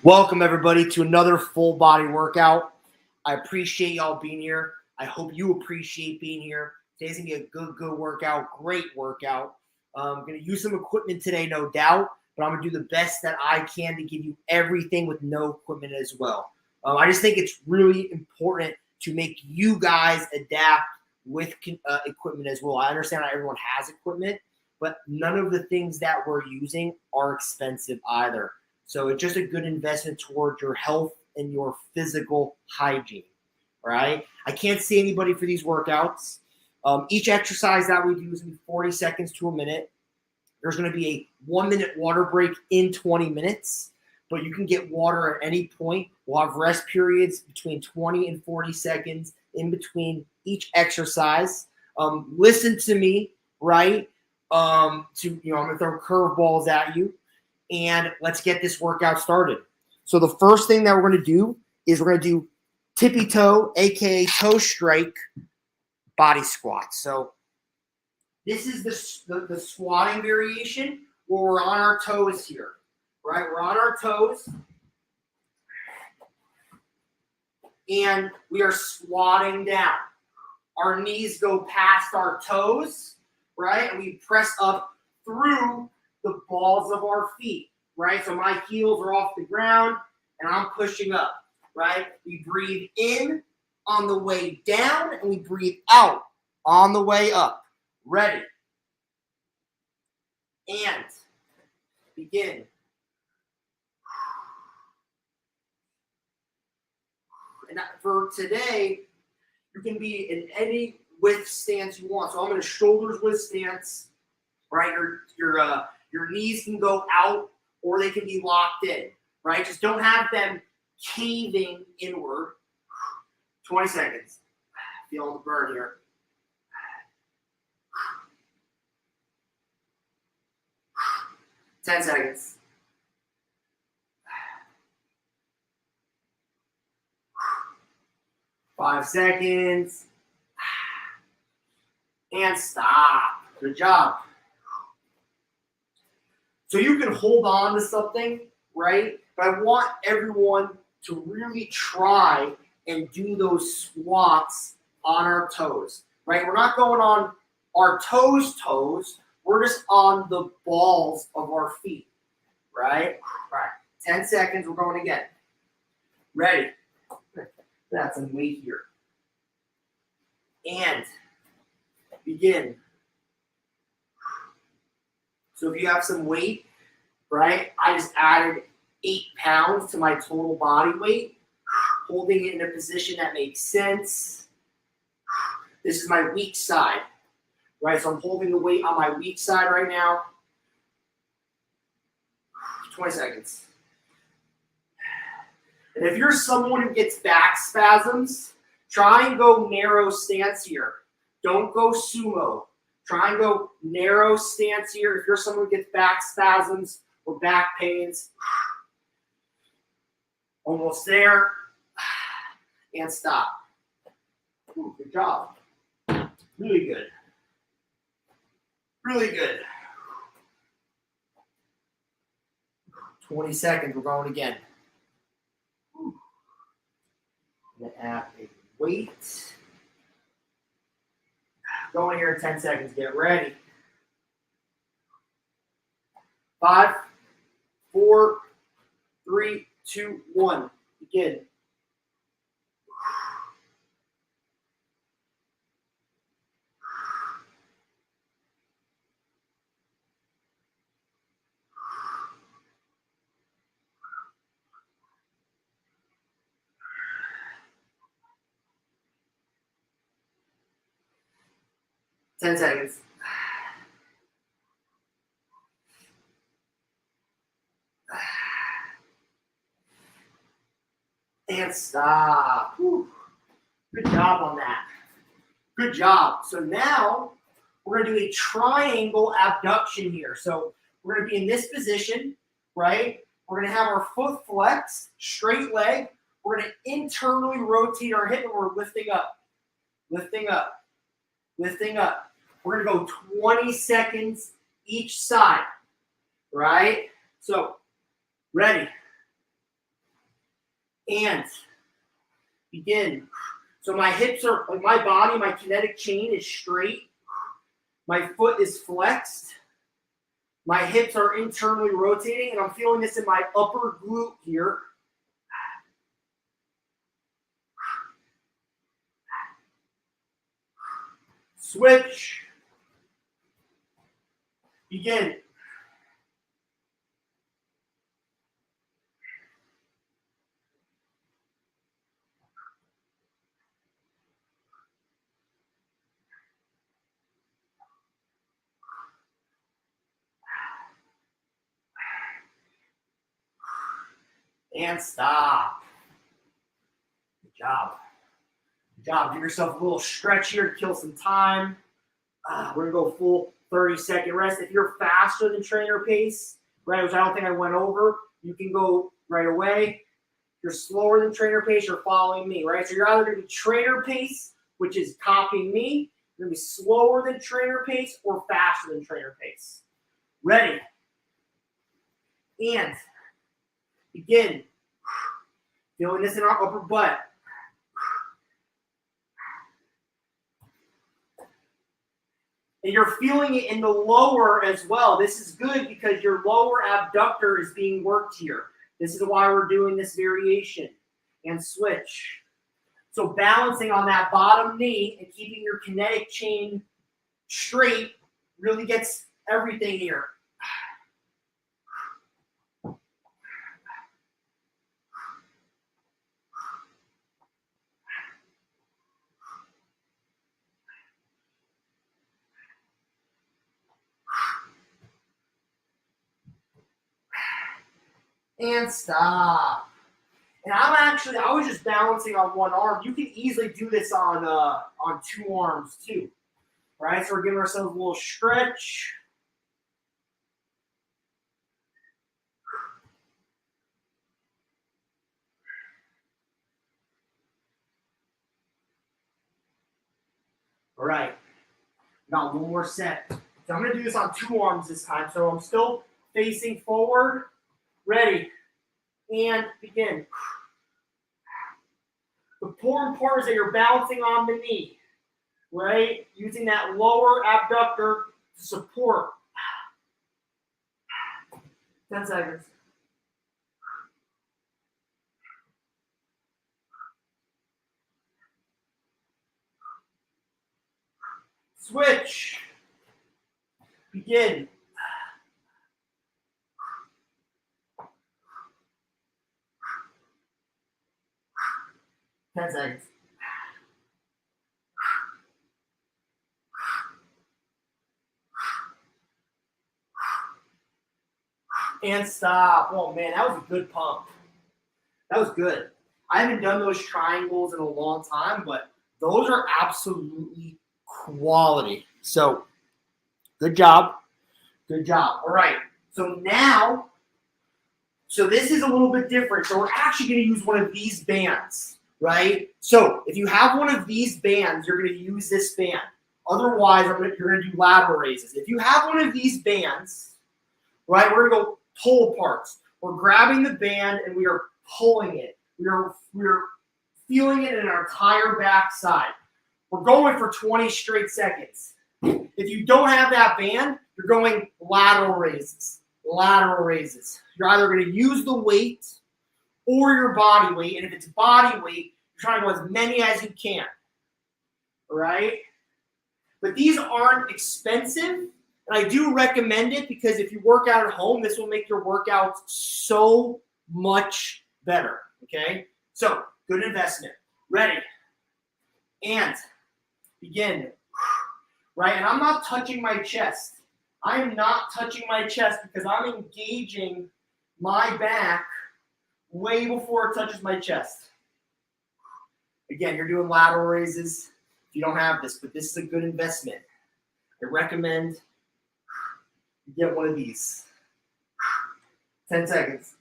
Welcome, everybody, to another full body workout. I appreciate y'all being here. I hope you appreciate being here. Today's going to be a good workout, great workout. I'm going to use some equipment today, no doubt, but I'm going to do the best that I can to give you everything with no equipment as well. I just think it's really important to make you guys adapt with equipment as well. I understand not everyone has equipment, but none of the things that we're using are expensive either. So it's just a good investment towards your health and your physical hygiene, right? I can't see anybody for these workouts. Each exercise that we do is going to be 40 seconds to a minute. There's going to be a 1-minute water break in 20 minutes, but you can get water at any point. We'll have rest periods between 20 and 40 seconds in between each exercise. Listen to me, right? I'm going to throw curveballs at you. And let's get this workout started. So the first thing that we're going to do is we're going to do tippy toe, aka toe strike body squats. So this is the squatting variation where we're on our toes here, right? We're on our toes, and we are squatting down. Our knees go past our toes, right? And we press up through the balls of our feet, right? So my heels are off the ground and I'm pushing up, right? We breathe in on the way down and we breathe out on the way up. Ready? And begin. And for today, you can be in any width stance you want. So I'm in a shoulders width stance, right? Your knees can go out or they can be locked in, right? Just don't have them caving inward. 20 seconds. Feel the burn here. Ten seconds. Five seconds. And stop. Good job. So you can hold on to something, right? But I want everyone to really try and do those squats on our toes, right? We're not going on our toes. We're just on the balls of our feet, right? All right, 10 seconds, we're going again. Ready? That's some weight here. And begin. So if you have some weight, right, I just added 8 pounds to my total body weight, holding it in a position that makes sense. This is my weak side, right? So I'm holding the weight on my weak side right now. 20 seconds. And if you're someone who gets back spasms, try and go narrow stance here. Don't go sumo. Try and go narrow stance here. If you're someone who gets back spasms or back pains, almost there, and stop. Ooh, good job. Really good. Really good. 20 seconds, we're going again. I'm going to add a weight. Going here in 10 seconds. Get ready. 5, 4, 3, 2, 1. Begin. Ten seconds. And stop. Whew. Good job on that. Good job. So now we're going to do a triangle abduction here. So we're going to be in this position, right? We're going to have our foot flexed, straight leg. We're going to internally rotate our hip and we're lifting up. Lifting up. Lifting up. We're going to go 20 seconds each side, right? So, ready. And begin. So my hips are, like my body, my kinetic chain is straight. My foot is flexed. My hips are internally rotating, and I'm feeling this in my upper glute here. Switch. Begin. And stop. Good job. Good job. Give yourself a little stretch here to kill some time. We're going to go full 30-second rest. If you're faster than trainer pace, right, which I don't think I went over, you can go right away. If you're slower than trainer pace, you're following me, right? So you're either going to be trainer pace, which is copying me. You're going to be slower than trainer pace or faster than trainer pace. Ready. And begin. Feeling this in our upper butt. And you're feeling it in the lower as well. This is good because your lower abductor is being worked here. This is why we're doing this variation. And switch. So balancing on that bottom knee and keeping your kinetic chain straight really gets everything here. And stop. And I was just balancing on one arm. You can easily do this on two arms too, right? So we're giving ourselves a little stretch. All right, got one more set. So I'm gonna do this on two arms this time. So I'm still facing forward. Ready, and begin. The important part is that you're balancing on the knee, right? Using that lower abductor to support. 10 seconds. Switch. Begin. Ten seconds. And stop. Oh man, that was a good pump. That was good. I haven't done those triangles in a long time, but those are absolutely quality. So good job. Good job. All right. So now, so this is a little bit different. So we're actually going to use one of these bands, right? So if you have one of these bands, you're going to use this band. Otherwise, you're going to do lateral raises. If you have one of these bands, right, we're going to go pull parts. We're grabbing the band and we are pulling it. We're feeling it in our entire back side. We're going for 20 straight seconds. If you don't have that band, you're going lateral raises. Lateral raises. You're either going to use the weight or your body weight. And if it's body weight, you're trying to go as many as you can. All right? But these aren't expensive. And I do recommend it because if you work out at home, this will make your workouts so much better. Okay? So, good investment. Ready. And begin. Right? And I'm not touching my chest. I am not touching my chest because I'm engaging my back way before it touches my chest. Again, you're doing lateral raises if you don't have this, but this is a good investment. I recommend you get one of these. 10 seconds.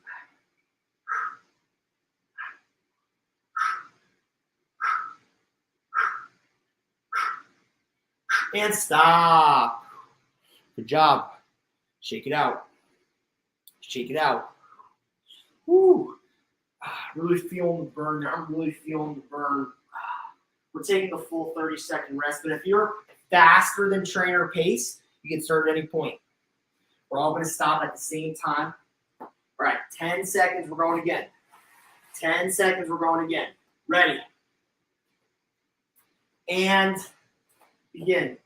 And stop. Good job. Shake it out. Shake it out. Woo. Really feeling the burn there. I'm really feeling the burn. We're taking the full 30-second rest, but if you're faster than trainer pace, you can start at any point. We're all going to stop at the same time. All right, 10 seconds, we're going again. 10 seconds, we're going again. Ready. And begin.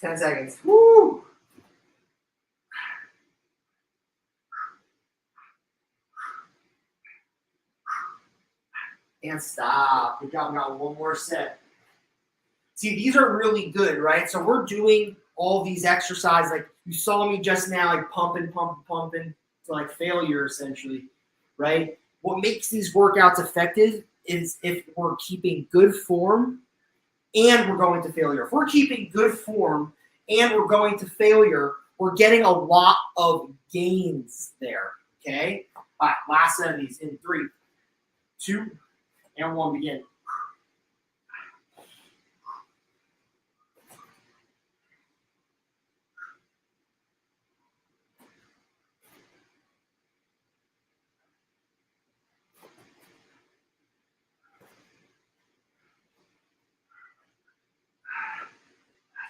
10 seconds. Woo! And stop. Good job. We got one more set. See, these are really good, right? So we're doing all these exercises. Like you saw me just now, like pumping to like failure, essentially, right? What makes these workouts effective is if we're keeping good form and we're going to failure. If we're keeping good form and we're going to failure, we're getting a lot of gains there, okay? All right, last set of these in 3, 2, and 1, begin.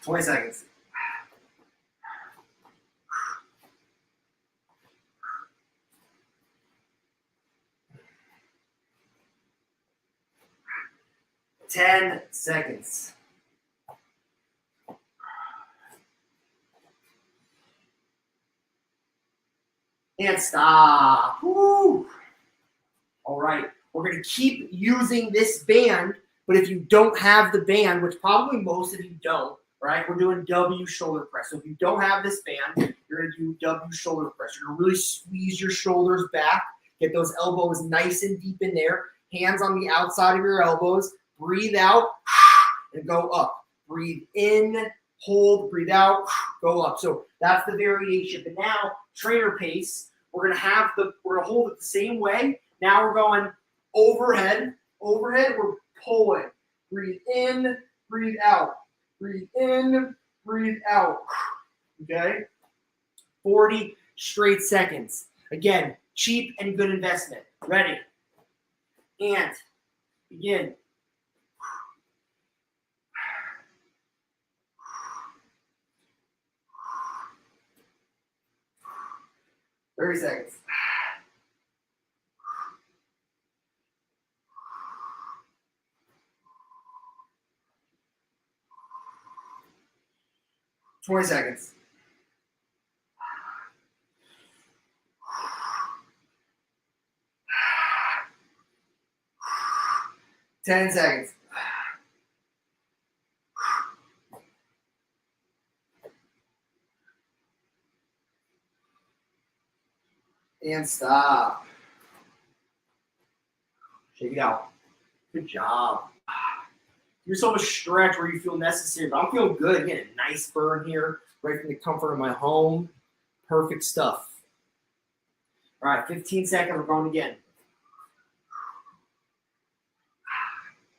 $20 seconds. $10 seconds. And stop. Woo. All right. We're going to keep using this band, but if you don't have the band, which probably most of you don't, right? We're doing W shoulder press. So if you don't have this band, you're going to do W shoulder press. You're going to really squeeze your shoulders back, get those elbows nice and deep in there, hands on the outside of your elbows. Breathe out and go up. Breathe in, hold, breathe out, go up. So that's the variation. But now, trainer pace, we're gonna hold it the same way. Now we're going overhead. Overhead, we're pulling. Breathe in, breathe out. Breathe in, breathe out. Okay? 40 straight seconds. Again, cheap and good investment. Ready? And begin. 30 seconds. $20 seconds. 10 seconds. And stop. Shake it out. Good job. Give yourself a stretch where you feel necessary. But I'm feeling good. Again, a nice burn here, right from the comfort of my home. Perfect stuff. All right, 15 seconds. We're going again.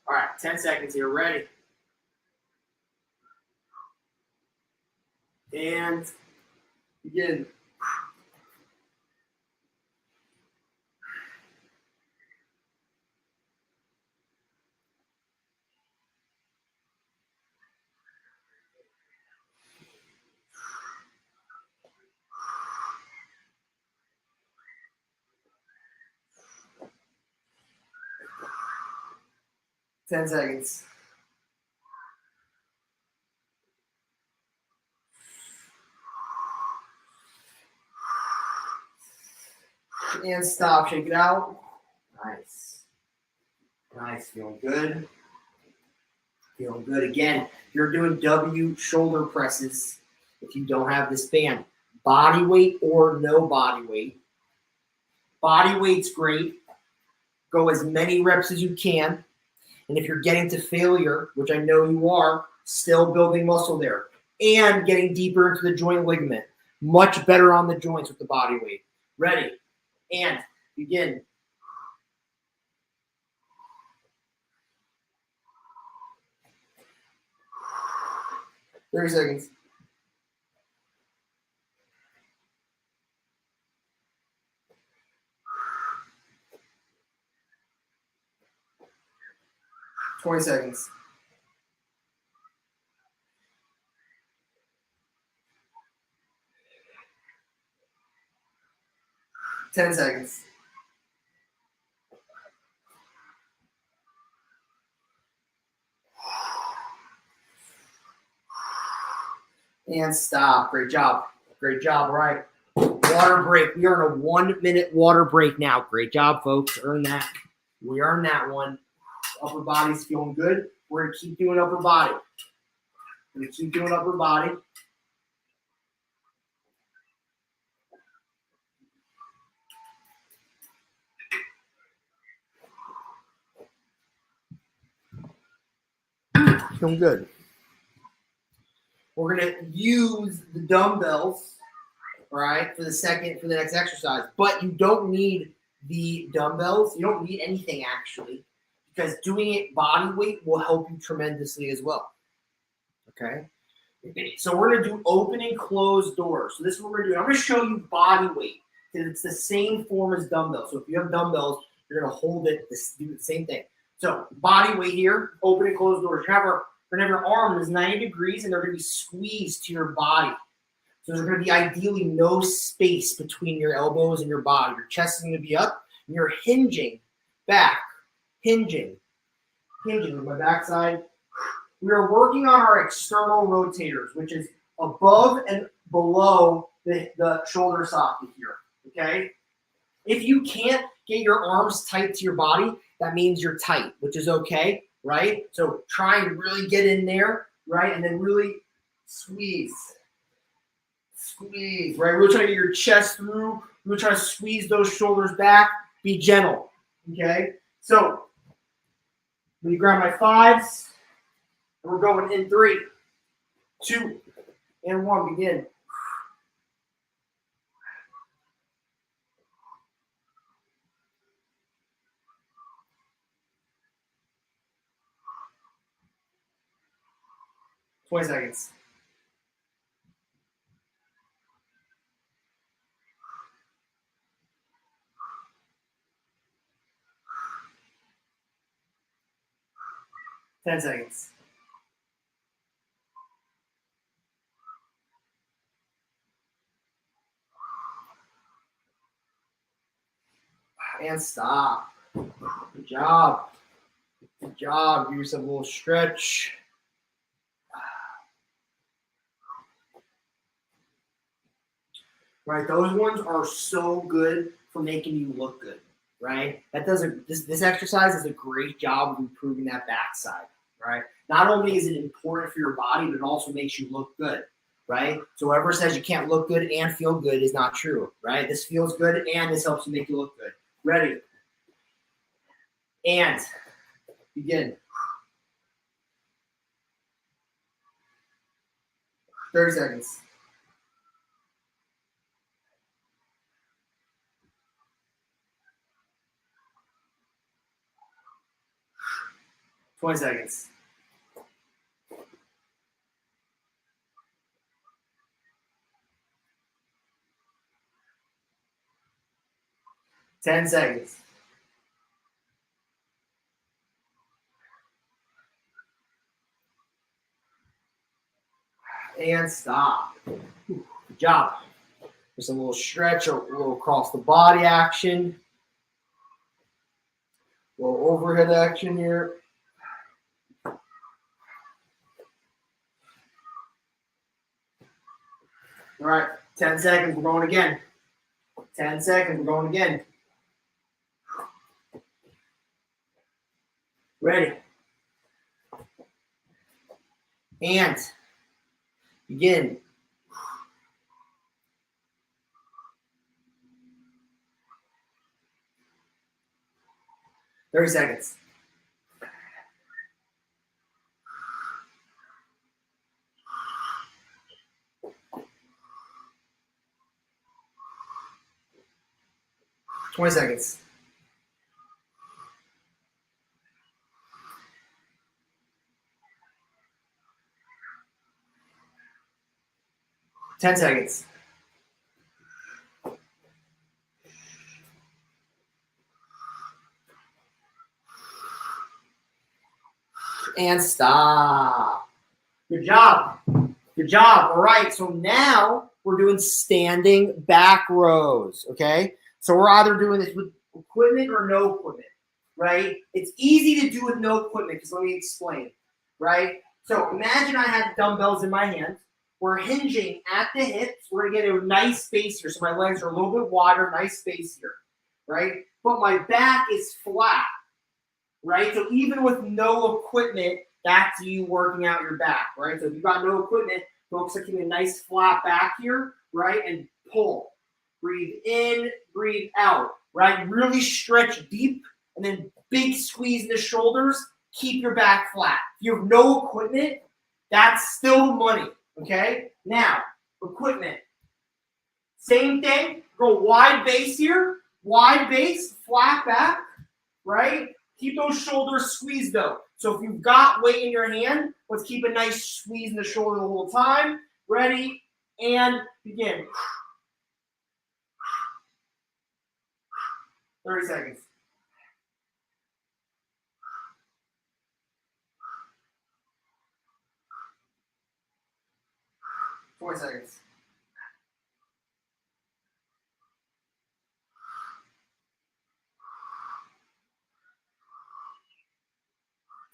All right, 10 seconds here. Ready. And begin. $10 seconds. And stop. Shake it out. Nice. Nice. Feeling good. Feeling good. Again, you're doing W shoulder presses if you don't have this band. Body weight or no body weight. Body weight's great. Go as many reps as you can. And if you're getting to failure, which I know you are, still building muscle there and getting deeper into the joint ligament. Much better on the joints with the body weight. Ready, and begin. 30 seconds. 20 seconds. 10 seconds. And stop. Great job. Great job. All right. Water break. We are in a 1 minute water break now. Great job, folks. Earn that. We earned that one. Upper body's feeling good. We're going to keep doing upper body. We're going to keep doing upper body. Feeling good. We're going to use the dumbbells, right, for the next exercise. But you don't need the dumbbells. You don't need anything, actually, because doing it body weight will help you tremendously as well. Okay? So we're going to do open and close doors. So this is what we're going to do. I'm going to show you body weight, because it's the same form as dumbbells. So if you have dumbbells, you're going to hold it, do the same thing. So body weight here, open and close doors. We're going to have your arm is 90 degrees, and they're going to be squeezed to your body. So there's going to be ideally no space between your elbows and your body. Your chest is going to be up, and you're hinging back, hinging with my backside. We are working on our external rotators, which is above and below the shoulder socket here, okay? If you can't get your arms tight to your body, that means you're tight, which is okay, right? So try and really get in there, right? And then really squeeze, right? Really try to get your chest through. Really try to squeeze those shoulders back. Be gentle, okay? So let me grab my fives. And we're going in 3, 2, and 1. Begin. $20 seconds. $10 seconds. And stop. Good job. Good job. Give yourself a little stretch. Right, those ones are so good for making you look good, right? This exercise does a great job of improving that backside, right? Not only is it important for your body, but it also makes you look good, right? So whoever says you can't look good and feel good is not true, right? This feels good and this helps you make you look good. Ready? And begin. 30 seconds. 20 seconds. 10 seconds. And stop. Good job. Just a little stretch, a little across the body action. A little overhead action here. All right, 10 seconds, we're going again. 10 seconds, we're going again. Ready. And begin. 30 seconds. 20 seconds. 10 seconds. And stop. Good job. Good job. All right. So now we're doing standing back rows. Okay. So we're either doing this with equipment or no equipment, right? It's easy to do with no equipment because let me explain, right? So imagine I had dumbbells in my hands. We're hinging at the hips. We're going to get a nice space here. So my legs are a little bit wider, nice space here, right? But my back is flat, right? So even with no equipment, that's you working out your back, right? So if you've got no equipment, focus on keeping a nice flat back here, right? And pull. Breathe in, breathe out, right? Really stretch deep and then big squeeze in the shoulders. Keep your back flat. If you have no equipment, that's still money, okay? Now, equipment. Same thing. Go wide base here. Wide base, flat back, right? Keep those shoulders squeezed though. So if you've got weight in your hand, let's keep a nice squeeze in the shoulder the whole time. Ready? And begin. 30 seconds. Four seconds.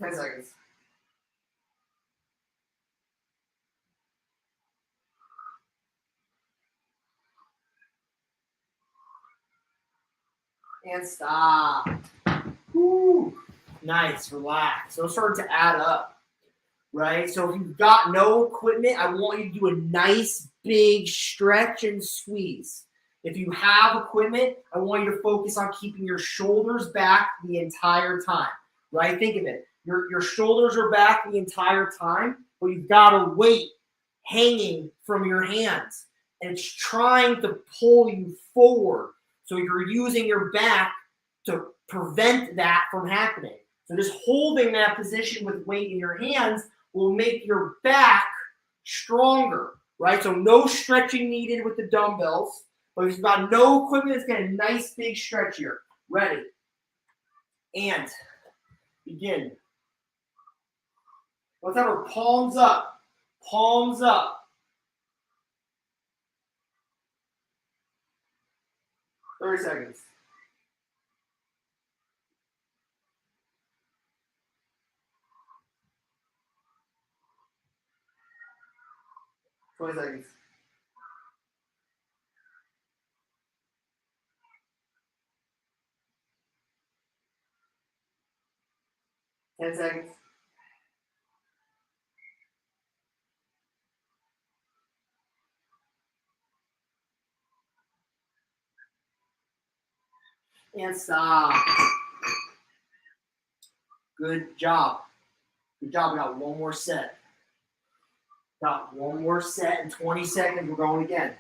10 seconds. And stop. Woo. Nice, relax. Those start to add up, right? So if you've got no equipment, I want you to do a nice big stretch and squeeze. If you have equipment, I want you to focus on keeping your shoulders back the entire time, right? Think of it. Your shoulders are back the entire time, but you've got a weight hanging from your hands, and it's trying to pull you forward. So you're using your back to prevent that from happening. So just holding that position with weight in your hands will make your back stronger, right? So no stretching needed with the dumbbells. But if you've got no equipment, it's got a nice big stretch here. Ready. And begin. Let's have our palms up. Palms up. 30 seconds. 20 seconds. 10 seconds. 'And stop. Good job. Good job. We got one more set. Got one more set in 20 seconds. We're going again.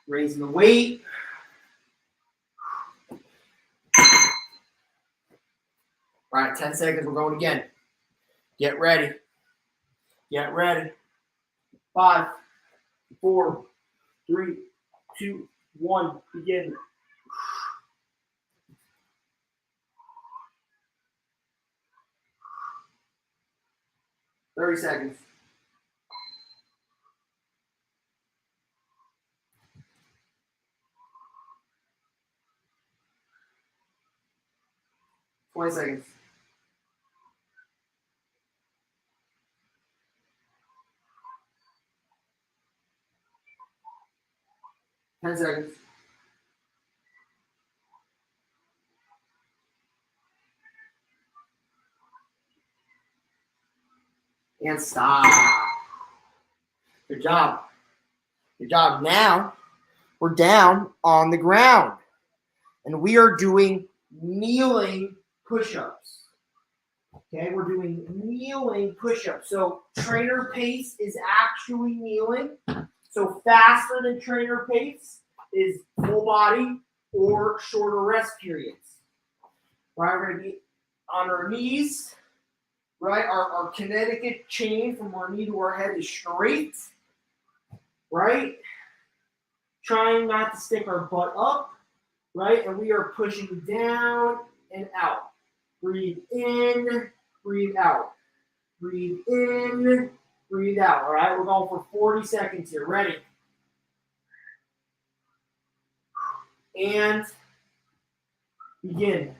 Raising the weight. All right, 10 seconds. We're going again. Get ready. Get ready. 5, 4, 3, 2, 1. Begin. $30 seconds. 20 seconds. 10 seconds. And stop. Good job. Good job. Now we're down on the ground and we are doing kneeling push-ups. Okay, we're doing kneeling push-ups. So trainer pace is actually kneeling. So faster than trainer pace. is full body or shorter rest periods. Right, we're going to be on our knees. Right, our Connecticut chain from our knee to our head is straight. Right, trying not to stick our butt up. Right, and we are pushing down and out. Breathe in, breathe out. Breathe in, breathe out. All right, we're going for 40 seconds here. Ready? And begin.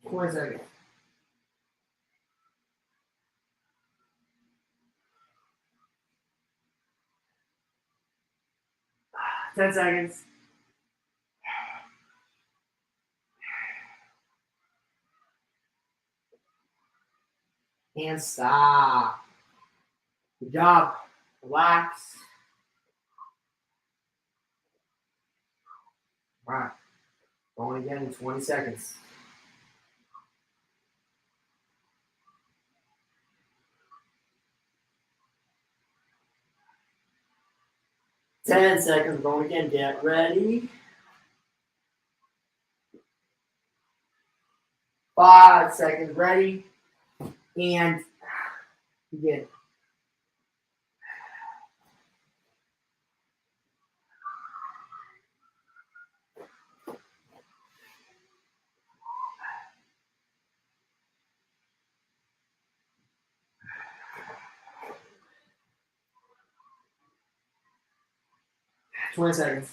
Twenty seconds. 10 seconds. And stop. Good job. Relax. All right. Going again in 20 seconds. Ten seconds. Going again. Get ready. 5 seconds. Ready. And begin. Twenty seconds.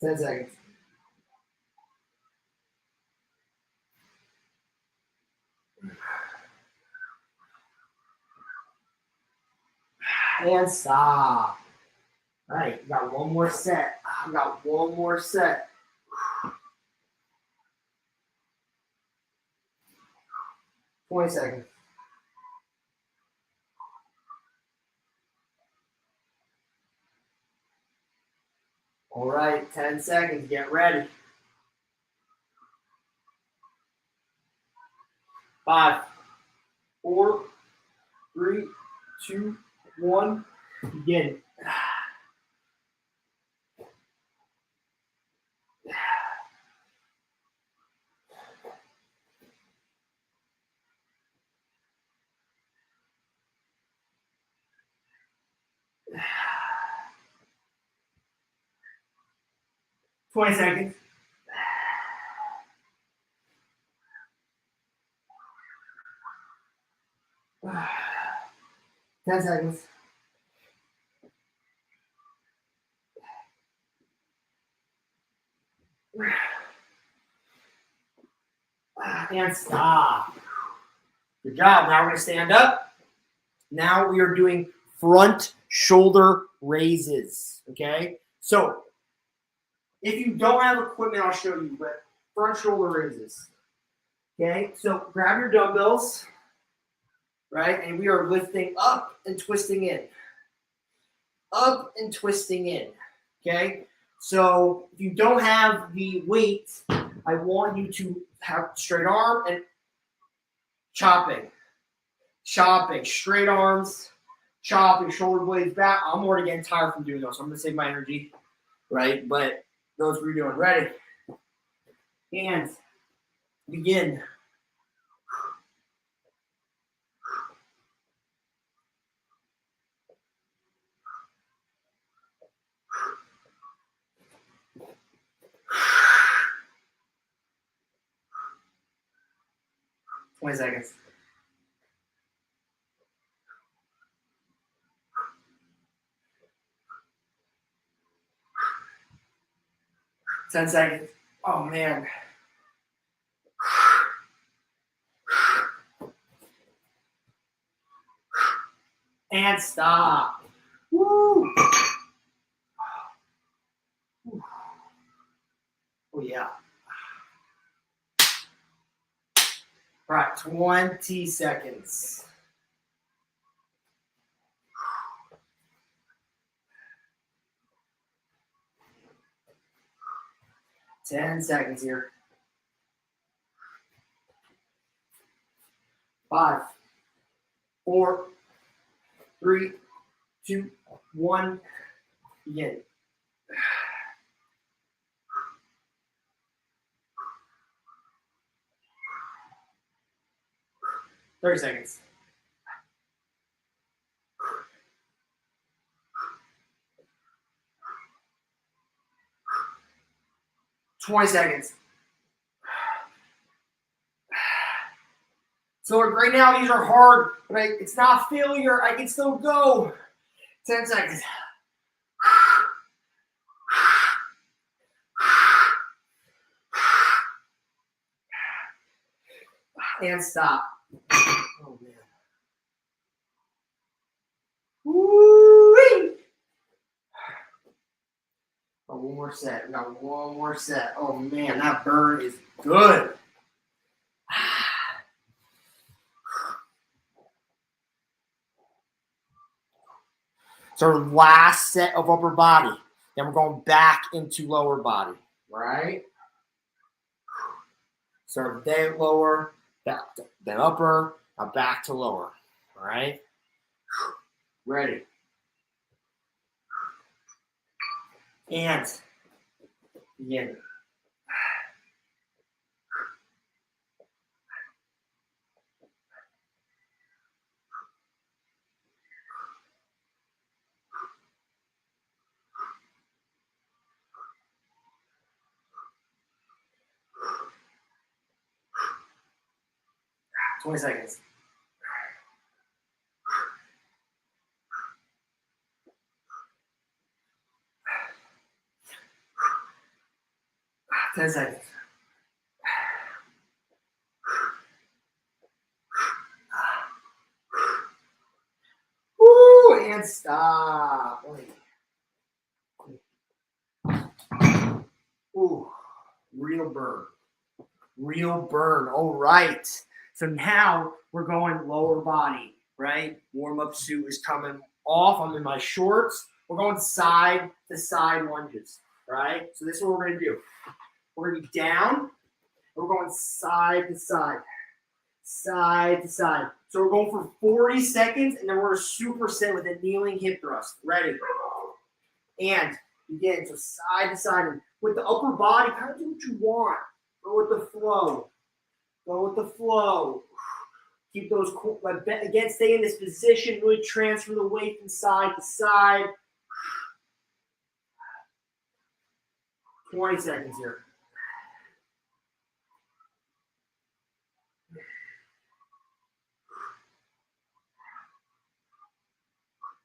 10 seconds. And stop. All right, we got one more set. We got one more set. 20 seconds. All right, 10 seconds. Get ready. 5, 4, 3, 2, 1. Begin. 20 seconds. 10 seconds. And stop. Good job. Now we're going to stand up. Now we are doing front shoulder raises. Okay. So if you don't have equipment, I'll show you, but front shoulder raises. Okay. So grab your dumbbells, right? And we are lifting up and twisting in. Up and twisting in. Okay. So if you don't have the weight, I want you to have straight arm and chopping, straight arms, chopping, shoulder blades back. I'm already getting tired from doing those, so I'm going to save my energy, right? But those we're doing. Ready? And begin. Twenty seconds. 10 seconds. Oh, man. And stop. Woo. Oh, yeah. All right, 20 seconds. Ten seconds here. 5, 4, 3, 2, 1. Begin. 30 seconds. 20 seconds. So right now these are hard, but it's not failure. I can still go. 10 seconds. And stop. Oh man. Woo-wee! Oh, one more set. We got one more set. Oh man, that burn is good. It's our last set of upper body. Then we're going back into lower body, right? So then lower, then upper, now back to lower, all right? Ready. And begin. "20 seconds. "10 seconds. Woo! And stop. Ooh, real burn. Real burn. All right. So now we're going lower body, right? Warm-up suit is coming off. I'm in my shorts. We're going side to side lunges, right? So this is what we're going to do. We're going to be down, and we're going side to side. Side to side. So we're going for 40 seconds, and then we're going to superset with a kneeling hip thrust. Ready? And begin. So side to side. And with the upper body, kind of do what you want. Go with the flow. Go with the flow. Keep those, again, stay in this position. Really transfer the weight from side to side. 20 seconds here.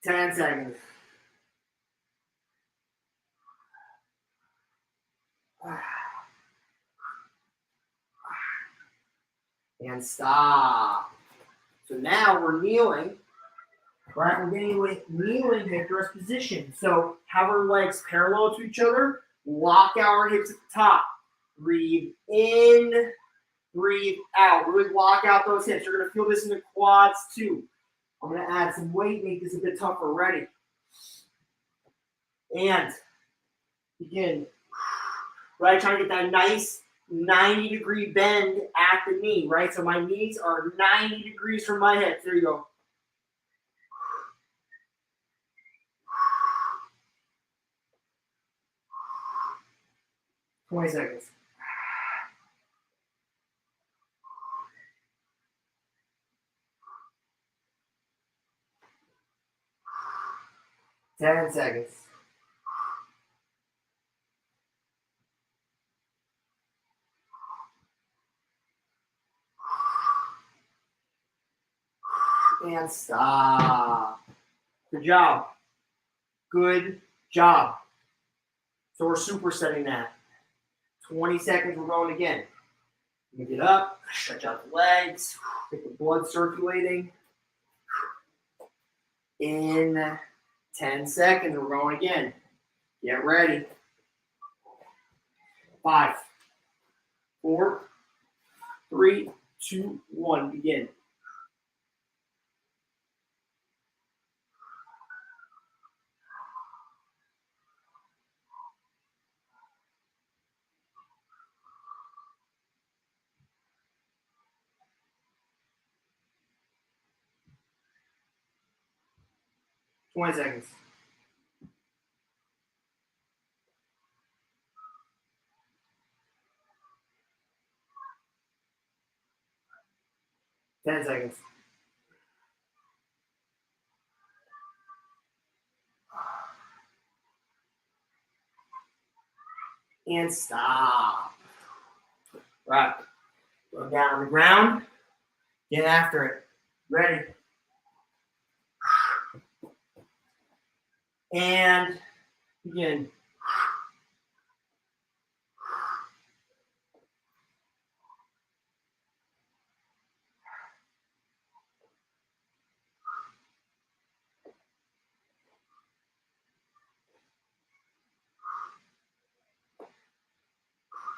Ten seconds. And stop. So now we're kneeling, right? We're getting a kneeling hip thrust position. So have our legs parallel to each other. Lock our hips at the top. Breathe in, breathe out. Really lock out those hips. You're going to feel this in the quads too. I'm going to add some weight, make this a bit tougher. Ready? And begin. Right, trying to get that nice 90-degree bend at the knee, right? So my knees are 90 degrees from my hips. There you go. "20 seconds. "10 seconds. And stop. Good job. Good job. So we're supersetting that. 20 seconds, we're going again. You get up, stretch out the legs, get the blood circulating. In 10 seconds, we're going again. Get ready. 5, 4, 3, 2, 1, begin. Seconds. 10 seconds. And stop. Right. Go down on the ground. Get after it. Ready. And begin.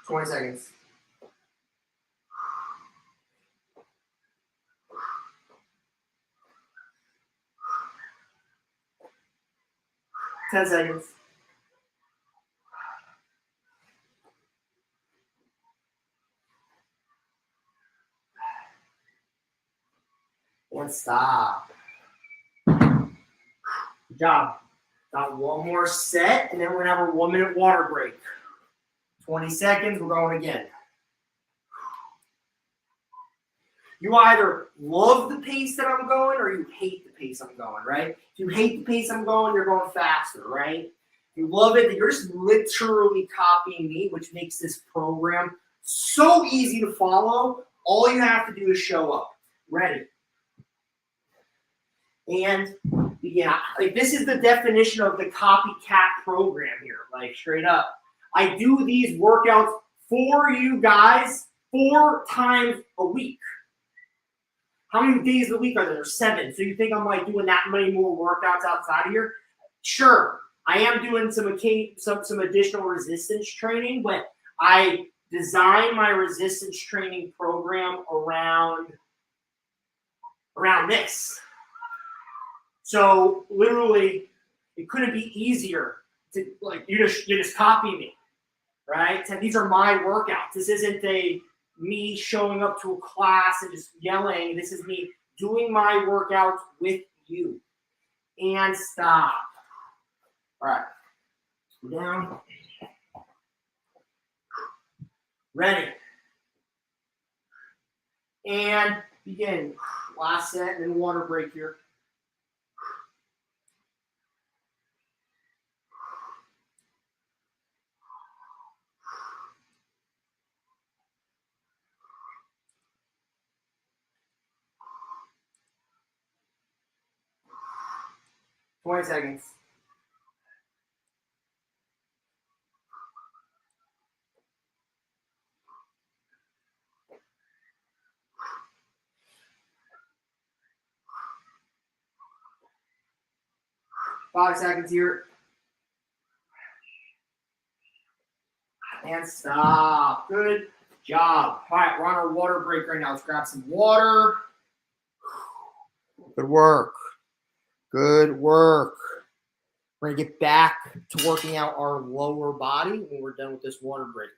20 seconds. 10 seconds. And stop. Good job. Got one more set, and then we're going to have a 1-minute water break. 20 seconds, we're going again. You either love the pace that I'm going or you hate the pace I'm going, right? If you hate the pace I'm going, you're going faster, right? If you love it, you're just literally copying me, which makes this program so easy to follow. All you have to do is show up. Ready. And begin. Like, this is the definition of the copycat program here, like straight up. I do these workouts for you guys 4 times a week. How many days a week are there? There's 7. So you think I'm like doing that many more workouts outside of here? Sure, I am doing some additional resistance training, but I design my resistance training program around this. So literally, it couldn't be easier to, like, you just copy me, right? So these are my workouts. This isn't me showing up to a class and just yelling. This is me doing my workouts with you. And stop. All right. Go down. Ready. And begin. Last set, and then water break here. $20 seconds. $5 seconds here. And stop. Good job. All right, we're on our water break right now. Let's grab some water. Good work. Good work. We're going to get back to working out our lower body when we're done with this water break.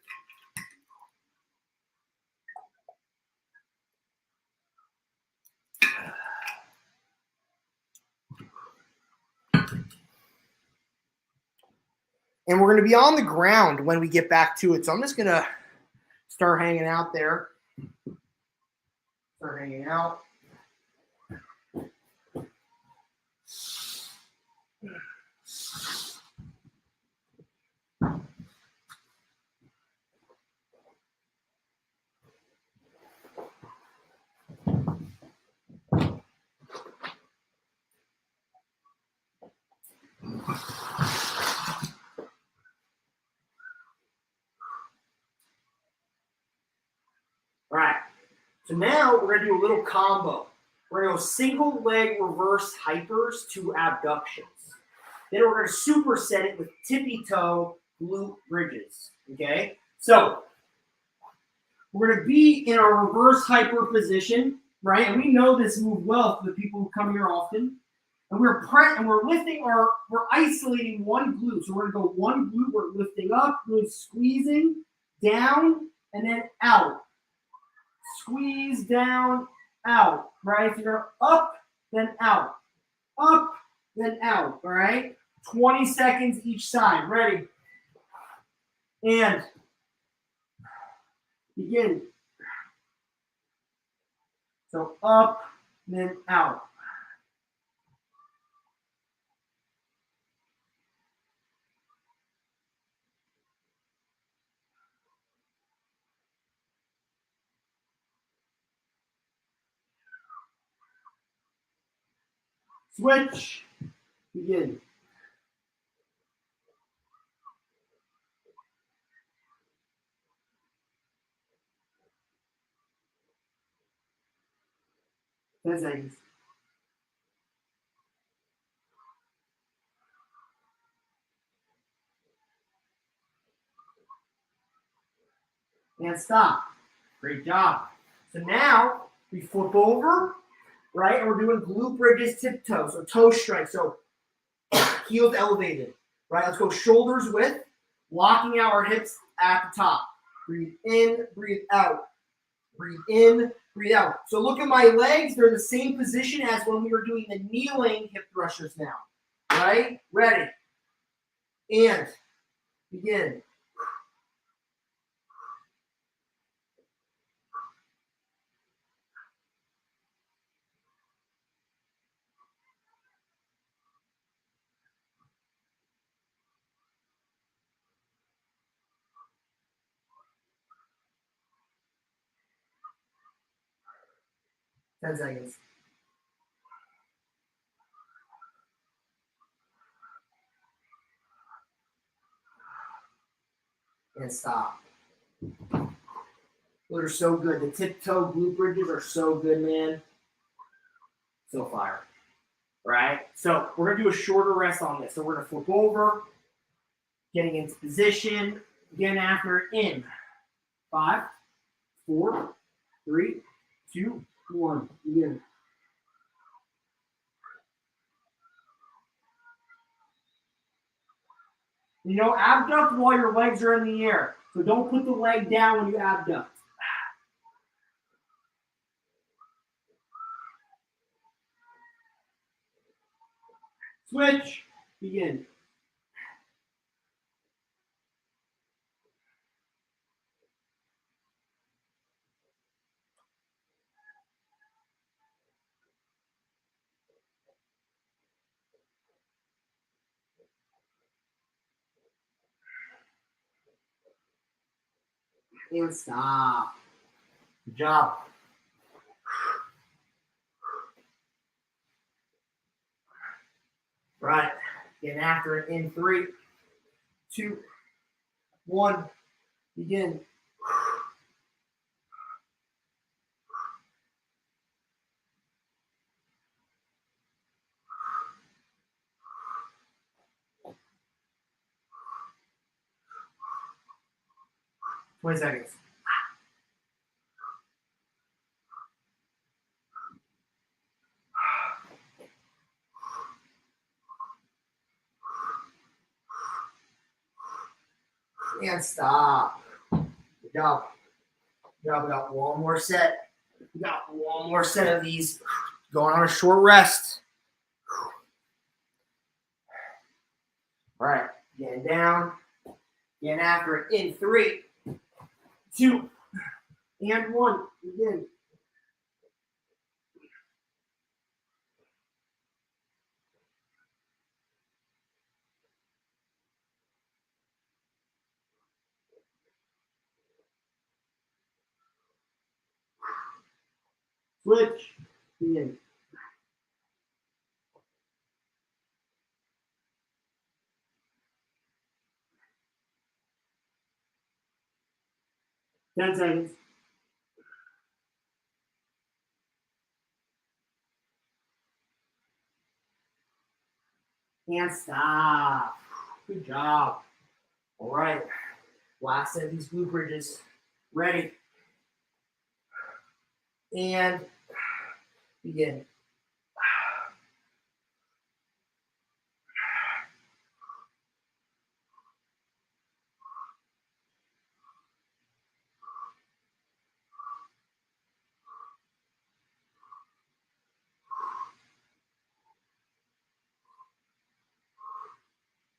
And we're going to be on the ground when we get back to it. So I'm just going to start hanging out there. Start hanging out. All right, so now we're going to do a little combo. We're going to go single leg reverse hypers to abductions. Then we're going to superset it with tippy toe glute bridges. Okay, so We're going to be in our reverse hyper position, right? And we know this move well for the people who come here often. And we're lifting we're isolating one glute. So we're going to go one glute, we're lifting up, really squeezing, down, and then out. Squeeze, down, out, right? So you're up, then out. Up, then out, all right? 20 seconds each side. Ready? And begin. So up, then out. Switch. Begin. Ten seconds. And stop. Great job. So now we flip over, right? And we're doing glute bridges, tiptoe. So toe strike. So heels elevated, right? Let's go shoulders width, locking out our hips at the top. Breathe in, breathe out. Breathe in, breathe out. So look at my legs. They're in the same position as when we were doing the kneeling hip thrusters now, right? Ready. And begin. 10 seconds. And stop. Those are so good. The tiptoe glute bridges are so good, man. So fire. Right? So we're going to do a shorter rest on this. So we're going to flip over, getting into position, again after in. 5, 4, 3, 2, 1. Begin. You know, abduct while your legs are in the air. So don't put the leg down when you abduct. Switch. Begin. And stop. Good job. Right. Get after it in 3, 2, 1. Begin. 20 seconds. And stop. Good job. Good job. We got one more set. We got one more set of these. Going on a short rest. All right. Getting down. Getting after it in 3, 2, and 1. Begin. Switch. Begin. Ten seconds. And stop. Good job. All right. Last set of these glute bridges. Ready. And begin.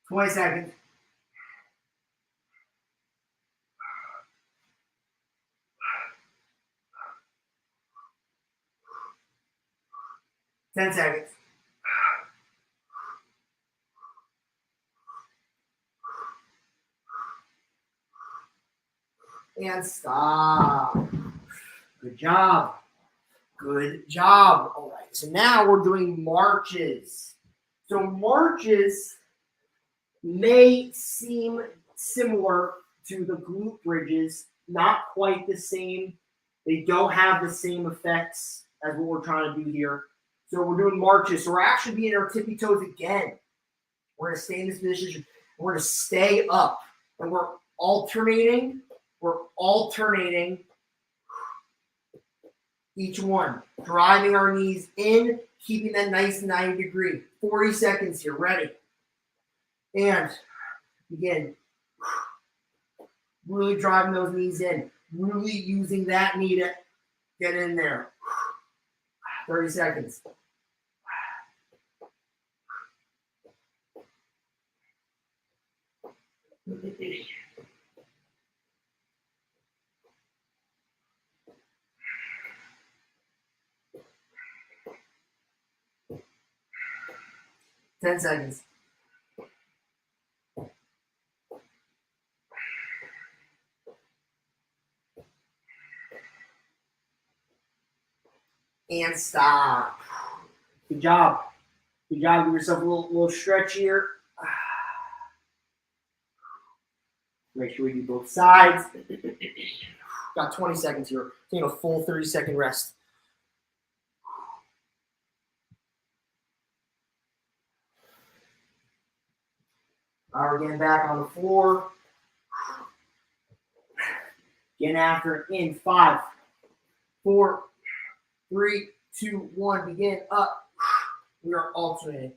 20 seconds. 10 seconds. And stop. Good job. Good job. All right. So now we're doing marches. So marches may seem similar to the glute bridges, not quite the same. They don't have the same effects as what we're trying to do here. So we're doing marches. So we're actually being our tippy toes again. We're going to stay in this position. We're going to stay up. And we're alternating. We're alternating each one. Driving our knees in, keeping that nice 90 degree. 40 seconds here. Ready. And begin. Really driving those knees in. Really using that knee to get in there. 30 seconds. Ten seconds. And stop. Good job. Good job. Give yourself a little stretch here. Make sure we do both sides. Got 20 seconds here. Taking a full 30-second rest. All right, we're getting back on the floor. Getting after it in 5, 4, 3, 2, 1. Begin up. We are alternating.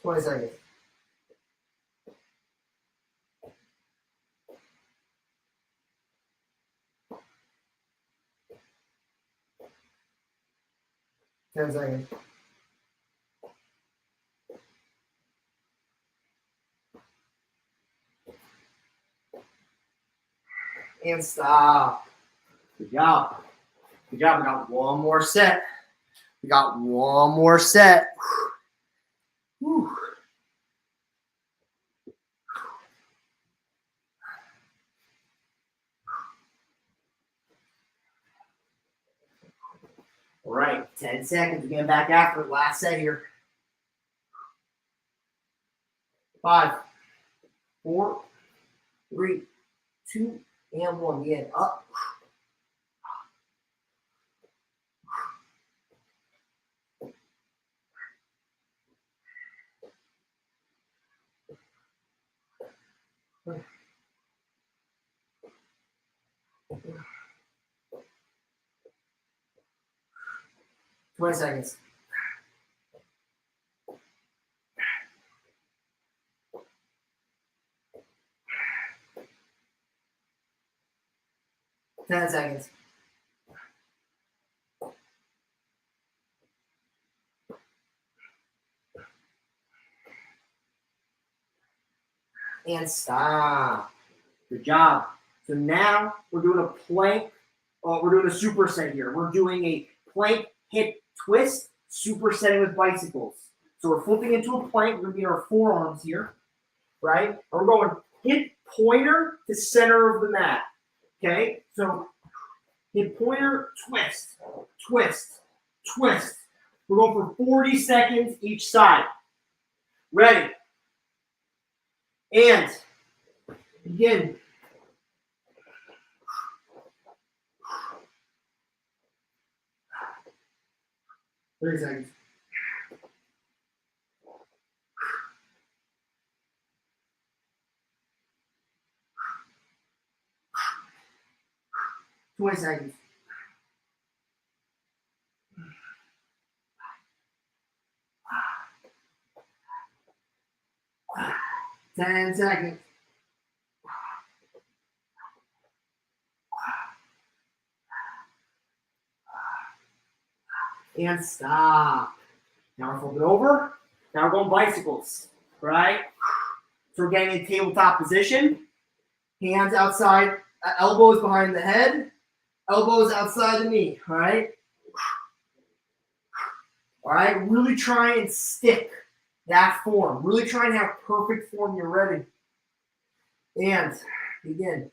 Twenty seconds. Ten seconds. And stop. Good job. Good job. We got one more set. We got one more set. Whew. All right, 10 seconds. Again, back after it. Last set here. 5, 4, 3, 2, and 1. Again, up. Twenty seconds. Ten seconds. And stop. Good job. So now we're doing a plank. We're doing a superset here. We're doing a plank hip twist, supersetting with bicycles. So we're flipping into a plank. We're going to be in our forearms here, right? And we're going hip pointer to center of the mat. Okay? So hip pointer, twist, twist, twist. We're going for 40 seconds each side. Ready? And begin. 30 seconds. 20 seconds. 10 seconds. And stop. Now we're flipping over. Now we're going bicycles, right? So we're getting in tabletop position. Hands outside, elbows behind the head, elbows outside the knee, all right? All right, really try and stick that form. Really try and have perfect form. You're ready. And begin.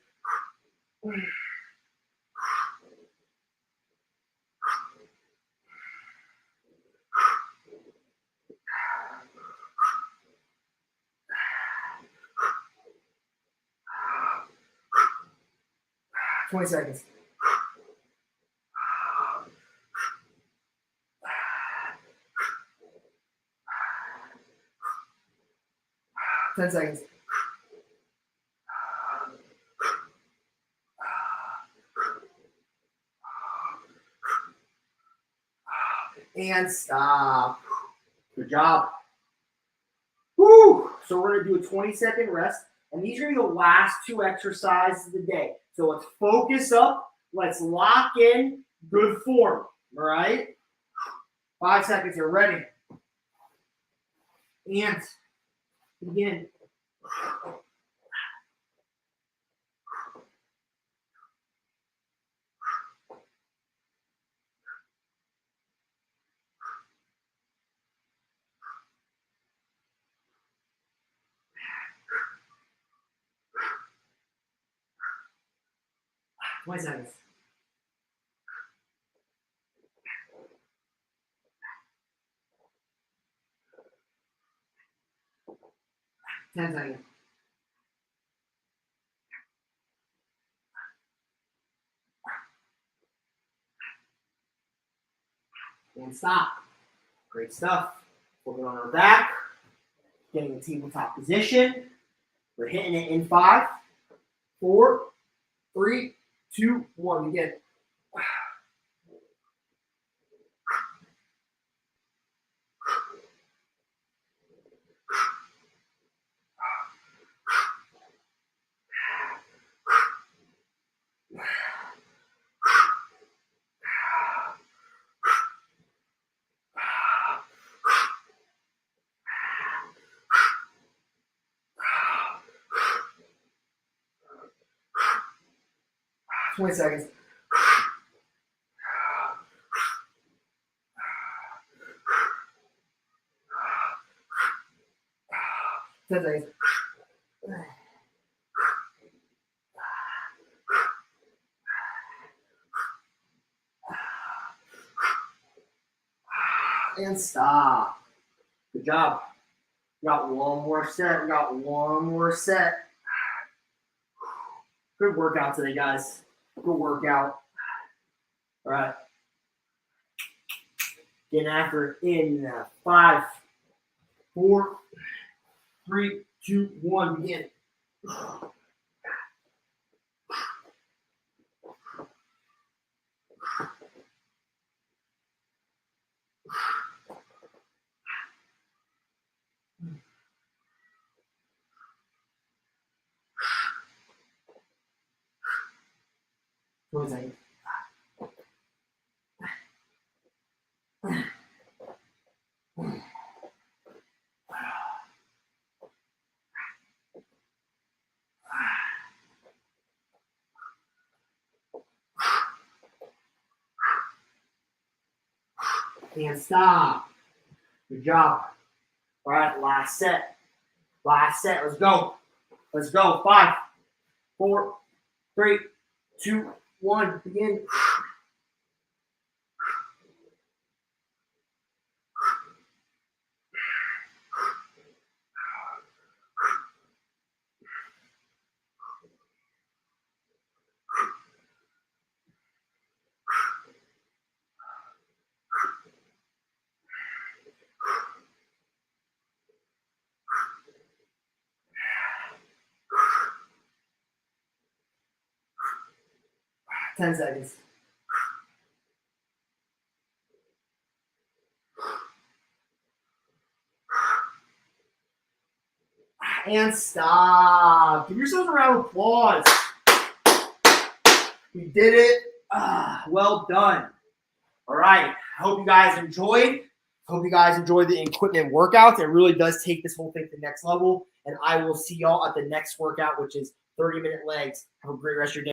20 seconds. 10 seconds. And stop. Good job. Woo! So we're going to do a 20-second rest. And these are going to be the last two exercises of the day. So let's focus up. Let's lock in good form. All right? 5 seconds. You're ready. And begin. 20 seconds. 10 seconds. And stop. Great stuff. Working on our back. Getting a tabletop position. We're hitting it in 5, 4, 3, 2, 1. Begin. 20 seconds. 10 seconds. And stop. Good job. We got one more set. We got one more set. Good workout today, guys. Good workout. All right. Getting after it in 5, 4, 3, 2, 1. Begin. 20 seconds. And stop. Good job. All right, last set. Last set. Let's go. Let's go. 5, 4, 3, 2, 1. Begin. 10 seconds. And stop. Give yourselves a round of applause. We did it. Well done. All right. I hope you guys enjoyed. Hope you guys enjoyed the equipment workouts. It really does take this whole thing to the next level. And I will see y'all at the next workout, which is 30-minute legs. Have a great rest of your day.